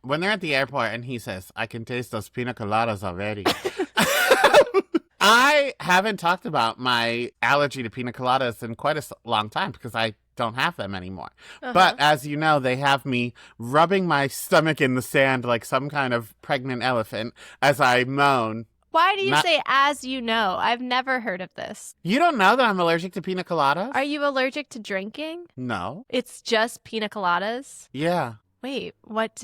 when they're at the airport and he says, I can taste those pina coladas already. I haven't talked about my allergy to pina coladas in quite a long time because I don't have them anymore. But as you know, they have me rubbing my stomach in the sand like some kind of pregnant elephant as I moan. Why do you say as you know? I've never heard of this. You don't know that I'm allergic to pina coladas? Are you allergic to drinking? No. It's just pina coladas? Yeah. Wait, what?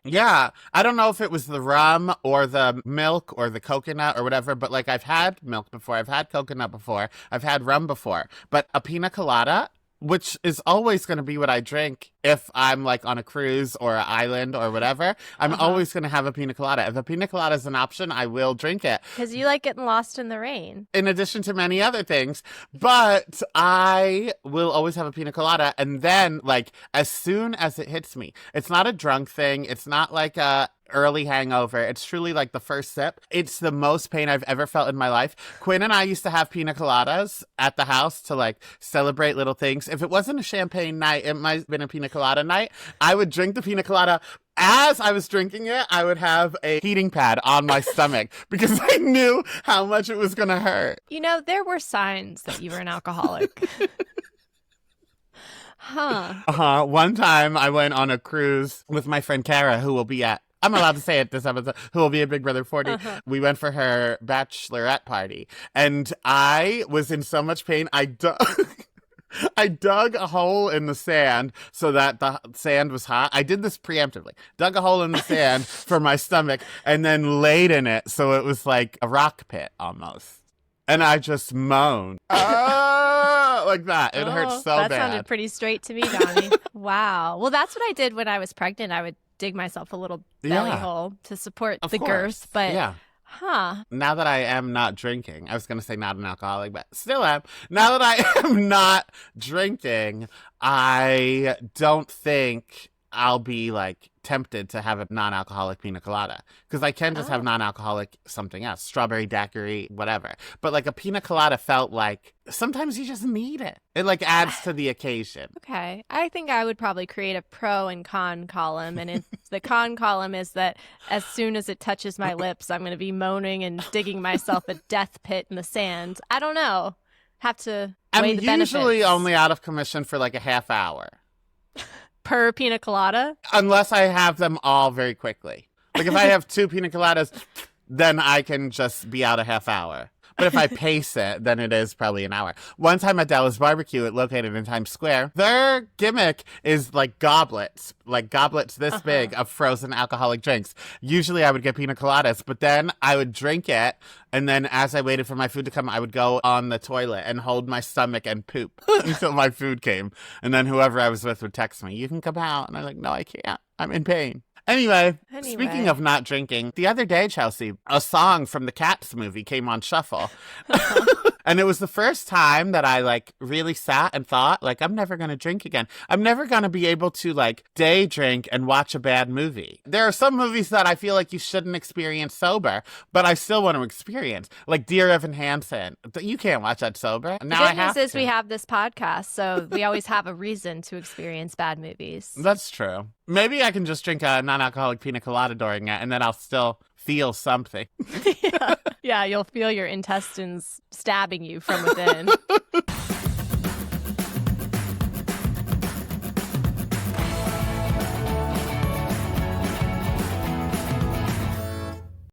Yeah. I don't know if it was the rum or the milk or the coconut or whatever, but like I've had milk before. I've had coconut before. I've had rum before. But a pina colada, which is always going to be what I drink if I'm like on a cruise or an island or whatever, I'm always going to have a pina colada. If a pina colada is an option, I will drink it. Because you like getting lost in the rain. In addition to many other things. But I will always have a pina colada. And then, like, as soon as it hits me, it's not a drunk thing. It's not like a early hangover. It's truly like the first sip. It's the most pain I've ever felt in my life. Quinn and I used to have pina coladas at the house to like celebrate little things. If it wasn't a champagne night, it might have been a pina colada night. I would drink the pina colada. As I was drinking it, I would have a heating pad on my stomach because I knew how much it was going to hurt. You know, there were signs that you were an alcoholic. One time I went on a cruise with my friend Kara, who will be at, I'm allowed to say it this episode, who will be a Big Brother 40. We went for her bachelorette party. And I was in so much pain, I dug a hole in the sand so that the sand was hot. I did this preemptively. Dug a hole in the sand for my stomach and then laid in it so it was like a rock pit almost. And I just moaned. Like that. It hurt so bad. That sounded pretty straight to me, Donny. Wow. Well, that's what I did when I was pregnant. I would dig myself a little belly hole to support the girth. But now that I am not drinking, I was going to say not an alcoholic, but still am. Now that I am not drinking, I don't think I'll be like tempted to have a non-alcoholic pina colada because I can just have non-alcoholic something else, strawberry daiquiri, whatever. But like a pina colada felt like sometimes you just need it. It like adds to the occasion. Okay. I think I would probably create a pro and con column. And if the con column is that as soon as it touches my lips, I'm going to be moaning and digging myself a death pit in the sand. I don't know. Have to weigh the benefits. I'm usually only out of commission for like a half hour. Per pina colada? Unless I have them all very quickly. Like if I have 2 pina coladas, then I can just be out a half hour. But if I pace it, then it is probably an hour. One time at Dallas Barbecue, located in Times Square, their gimmick is like goblets this big of frozen alcoholic drinks. Usually I would get pina coladas, but then I would drink it. And then as I waited for my food to come, I would go on the toilet and hold my stomach and poop until my food came. And then whoever I was with would text me, you can come out. And I'm like, no, I can't. I'm in pain. Anyway, speaking of not drinking, the other day, Chelsea, a song from the Cats movie came on shuffle. And it was the first time that I like really sat and thought, like, I'm never going to drink again. I'm never going to be able to like day drink and watch a bad movie. There are some movies that I feel like you shouldn't experience sober, but I still want to experience. Like Dear Evan Hansen. You can't watch that sober. Now I have to. The good news is we have this podcast, so we always have a reason to experience bad movies. That's true. Maybe I can just drink a non-alcoholic pina colada during it, and then I'll still feel something. Yeah, you'll feel your intestines stabbing you from within.